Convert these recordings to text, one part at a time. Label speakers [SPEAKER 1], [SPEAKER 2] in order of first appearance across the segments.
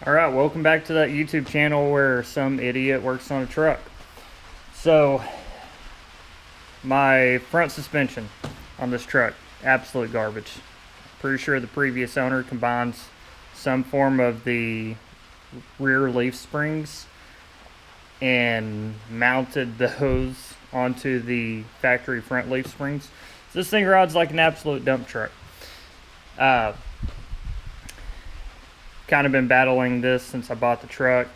[SPEAKER 1] Alright, welcome back to that YouTube channel where some idiot works on a truck. So, my front suspension on this truck, absolute garbage. Pretty sure the previous owner combines some form of the rear leaf springs and mounted those onto the factory front leaf springs. So this thing rides like an absolute dump truck. Kind of been battling this since I bought the truck.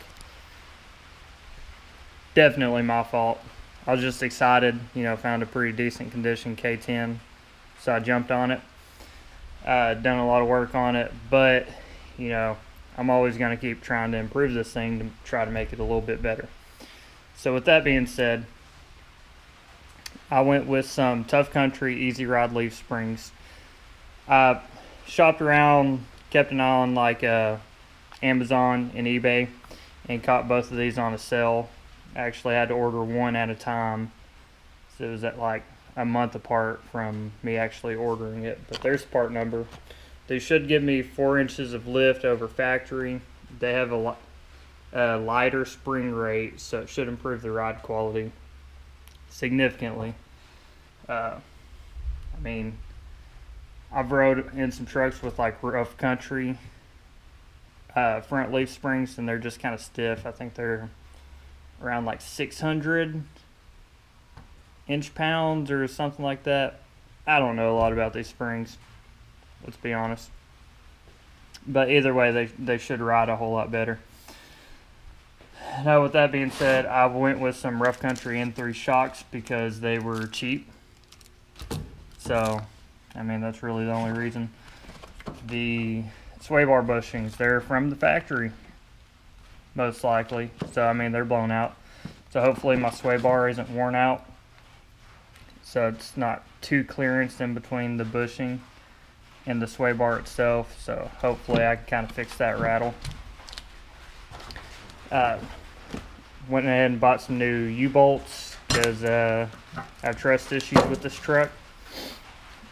[SPEAKER 1] Definitely my fault. I was just excited, found a pretty decent condition K10, so I jumped on it. Done a lot of work on it, but I'm always going to keep trying to improve this thing to try to make it a little bit better. So with that being said, I went with some Tuff Country Easy Ride leaf springs. I shopped around, kept an eye on Amazon and eBay, and caught both of these on a sale. I actually had to order one at a time, so it was at like a month apart from me actually ordering it. But there's the part number. They should give me 4 inches of lift over factory. They have a lighter spring rate, so it should improve the ride quality significantly. I've rode in some trucks with rough country front leaf springs, and they're just kind of stiff. I think they're around 600 inch-pounds or something like that. I don't know a lot about these springs, let's be honest. But either way, they should ride a whole lot better. Now, with that being said, I went with some rough country N3 shocks because they were cheap. So, that's really the only reason. The sway bar bushings, they're from the factory, most likely. So, they're blown out. So, hopefully my sway bar isn't worn out. So, it's not too clearance in between the bushing and the sway bar itself. So, hopefully I can kind of fix that rattle. Went ahead and bought some new U-bolts because I have trust issues with this truck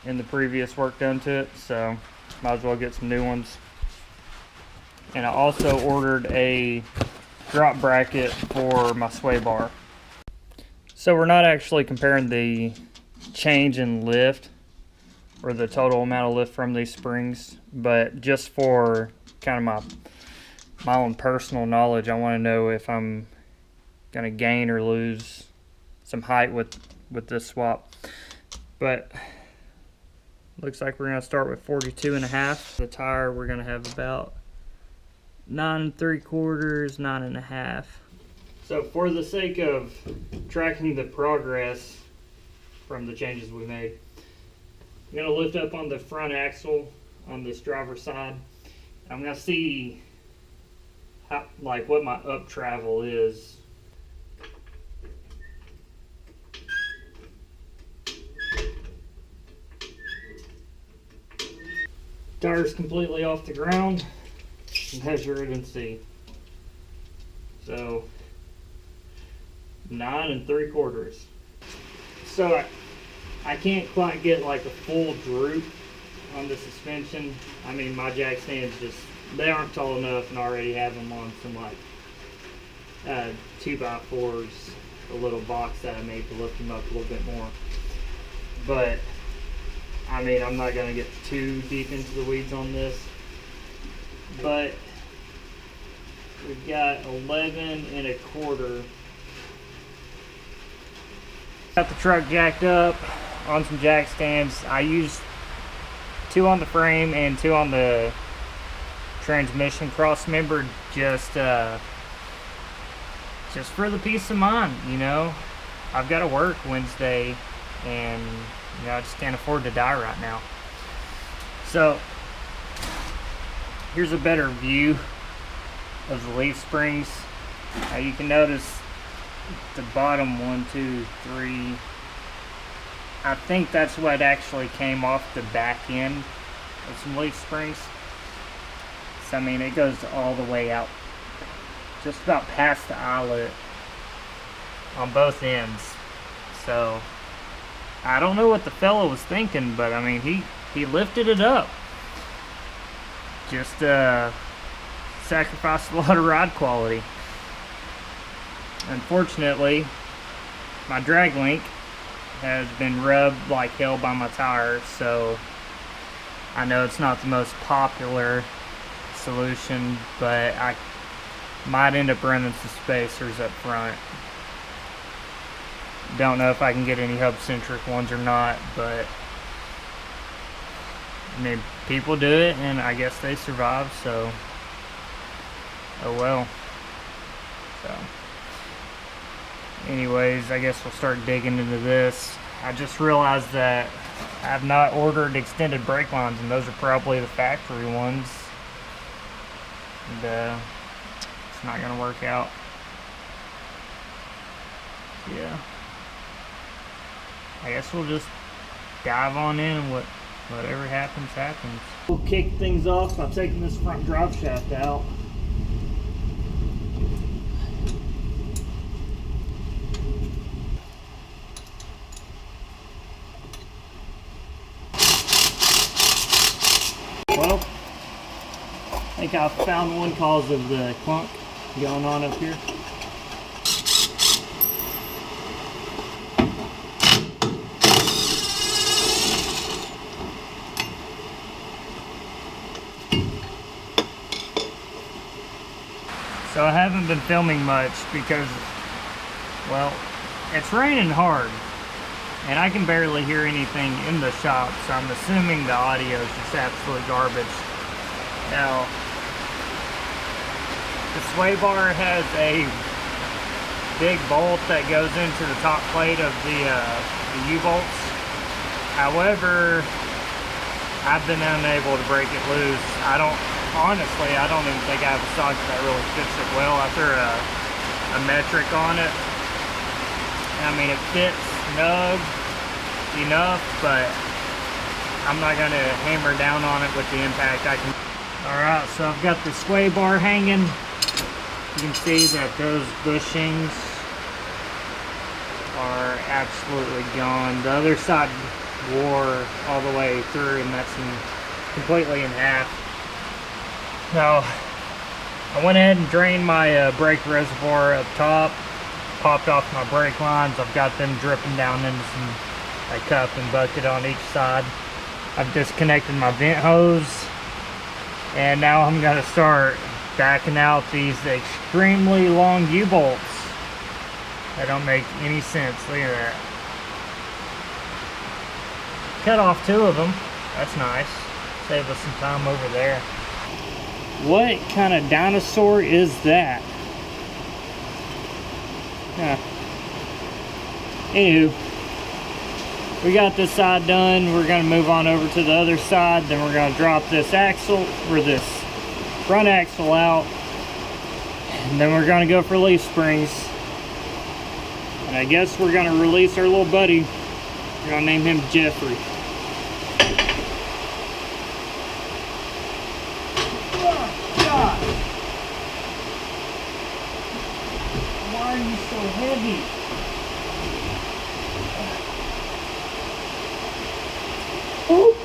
[SPEAKER 1] in the previous work done to it, so might as well get some new ones. And I also ordered a drop bracket for my sway bar. So we're not actually comparing the change in lift or the total amount of lift from these springs, but just for kind of my own personal knowledge, I want to know if I'm going to gain or lose some height with this swap. But looks like we're going to start with 42.5. The tire, we're going to have about 9 3/4, 9.5. So for the sake of tracking the progress from the changes we made, I'm going to lift up on the front axle on this driver's side. I'm going to see what my up travel is. Tire's completely off the ground. Measure it and see. So 9 3/4. So I can't quite get a full droop on the suspension. My jack stands they aren't tall enough, and I already have them on some 2x4s, a little box that I made to lift them up a little bit more. But I'm not going to get too deep into the weeds on this, but we've got 11 1/4. Got the truck jacked up on some jack stands. I used 2 on the frame and 2 on the transmission cross member, just for the peace of mind. I've got to work Wednesday, and I just can't afford to die right now. So here's a better view of the leaf springs. Now you can notice the bottom 1, 2, 3. I think that's what actually came off the back end of some leaf springs. So it goes all the way out, just about past the eyelet on both ends. So I don't know what the fellow was thinking, but he lifted it up. Just sacrificed a lot of ride quality. Unfortunately, my drag link has been rubbed like hell by my tires, so I know it's not the most popular solution, but I might end up running some spacers up front. Don't know if I can get any hub-centric ones or not, but I mean, people do it, and I guess they survive, so oh well. So anyways, I guess we'll start digging into this. I just realized that I have not ordered extended brake lines, and those are probably the factory ones, and it's not gonna work out. Yeah, I guess we'll just dive on in, and whatever happens, happens. We'll kick things off by taking this front drive shaft out. Well, I think I found one cause of the clunk going on up here. So I haven't been filming much because, well, it's raining hard and I can barely hear anything in the shop, so I'm assuming the audio is just absolute garbage. Now, the sway bar has a big bolt that goes into the top plate of the U-bolts. However, I've been unable to break it loose. Honestly, I don't even think I have a socket that really fits it well. I threw a metric on it. I mean, it fits snug enough, but I'm not going to hammer down on it with the impact. Alright, so I've got the sway bar hanging. You can see that those bushings are absolutely gone. The other side wore all the way through, and that's completely in half. Now, I went ahead and drained my brake reservoir up top, popped off my brake lines. I've got them dripping down into a cup and bucket on each side. I've disconnected my vent hose, and now I'm going to start backing out these extremely long U-bolts that don't make any sense. Look at that. Cut off 2 of them. That's nice. Save us some time over there. What kind of dinosaur is that? Anywho, we got this side done. We're going to move on over to the other side. Then we're going to drop this axle, or this front axle out. And then we're going to go for leaf springs. And I guess we're going to release our little buddy. We're going to name him Jeffrey. Why are you so heavy? Ooh.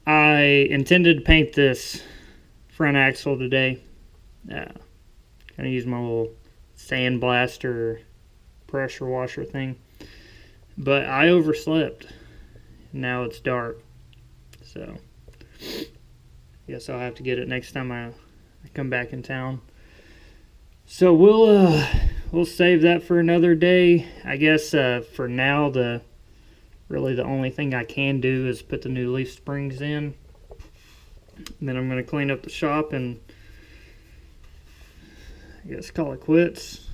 [SPEAKER 1] I intended to paint this front axle today. Gonna use my little sandblaster pressure washer thing, but I overslept. Now it's dark, so guess I'll have to get it next time I come back in town. So we'll save that for another day. I guess for now, really the only thing I can do is put the new leaf springs in. And then I'm going to clean up the shop and I guess call it quits.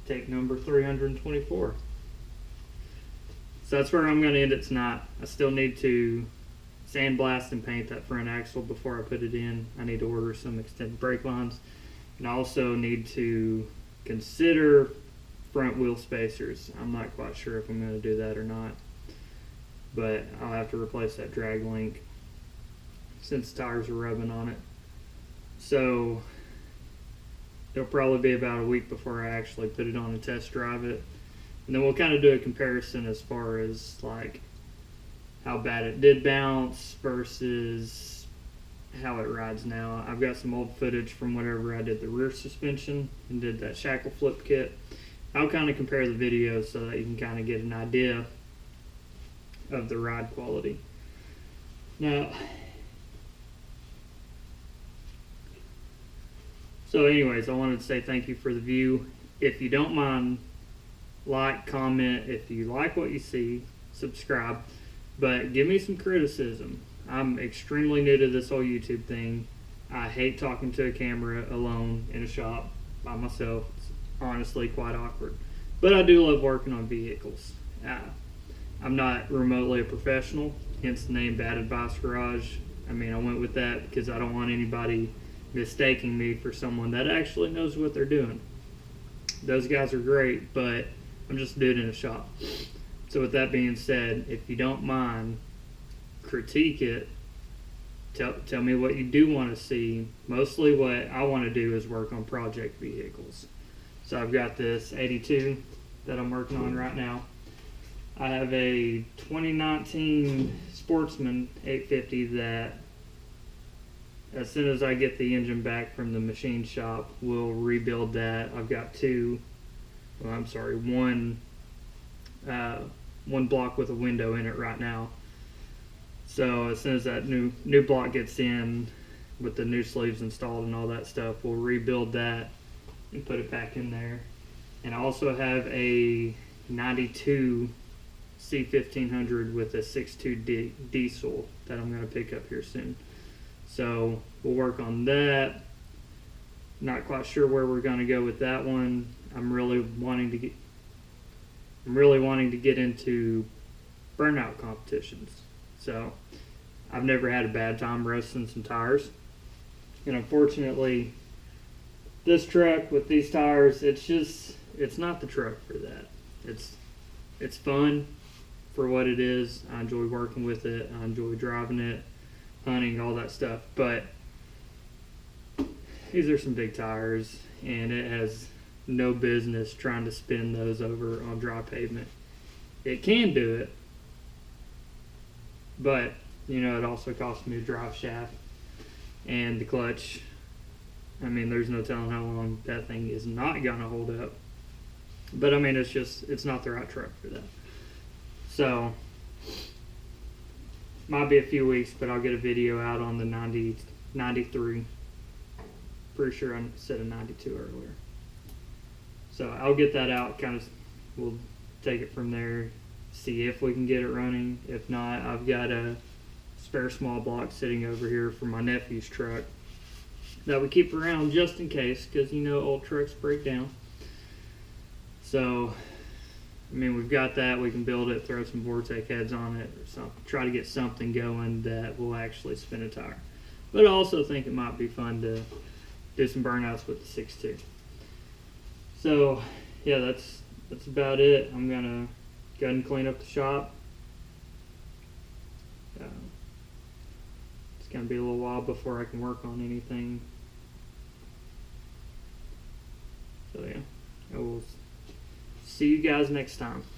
[SPEAKER 1] Take number 324. So that's where I'm going to end it tonight. I still need to sandblast and paint that front axle before I put it in. I need to order some extended brake lines. And I also need to consider front wheel spacers. I'm not quite sure if I'm going to do that or not. But I'll have to replace that drag link since the tires are rubbing on it. So it'll probably be about a week before I actually put it on and test drive it. And then we'll kind of do a comparison as far as like how bad it did bounce versus how it rides now. I've got some old footage from whenever I did the rear suspension and did that shackle flip kit. I'll kind of compare the videos so that you can kind of get an idea of the ride quality. Now, so anyways, I wanted to say thank you for the view. If you don't mind, like, comment. If you like what you see, subscribe. But give me some criticism. I'm extremely new to this whole YouTube thing. I hate talking to a camera alone in a shop by myself. It's honestly quite awkward. But I do love working on vehicles. I'm not remotely a professional, hence the name Bad Advice Garage. I mean, I went with that because I don't want anybody mistaking me for someone that actually knows what they're doing. Those guys are great, but I'm just a dude in a shop. So with that being said, if you don't mind, critique it. Tell me what you do want to see. Mostly what I want to do is work on project vehicles. So I've got this 82 that I'm working on right now. I have a 2019 Sportsman 850 that as soon as I get the engine back from the machine shop, we'll rebuild that. I've got one block with a window in it right now. So as soon as that new block gets in with the new sleeves installed and all that stuff, we'll rebuild that and put it back in there. And I also have a 92 C1500 with a 6.2 diesel that I'm going to pick up here soon. So we'll work on that. Not quite sure where we're going to go with that one. I'm really wanting to get into burnout competitions. So I've never had a bad time roasting some tires. And unfortunately, this truck with these tires, it's not the truck for that. It's fun for what it is. I enjoy working with it. I enjoy driving it, hunting, all that stuff. But these are some big tires, and it has no business trying to spin those over on dry pavement. It can do it, but it also costs me a drive shaft and the clutch. I mean, there's no telling how long that thing is not gonna hold up. But I mean, it's not the right truck for that. So might be a few weeks, but I'll get a video out on the 93. Pretty sure I said a 92 earlier. So I'll get that out. We'll take it from there. See if we can get it running. If not, I've got a spare small block sitting over here for my nephew's truck that we keep around just in case, because old trucks break down. So I mean, we've got that. We can build it, throw some Vortec heads on it or something. Try to get something going that will actually spin a tire. But I also think it might be fun to do some burnouts with the 6.2. So yeah, that's about it. I'm gonna go ahead and clean up the shop. It's gonna be a little while before I can work on anything. So yeah, See you guys next time.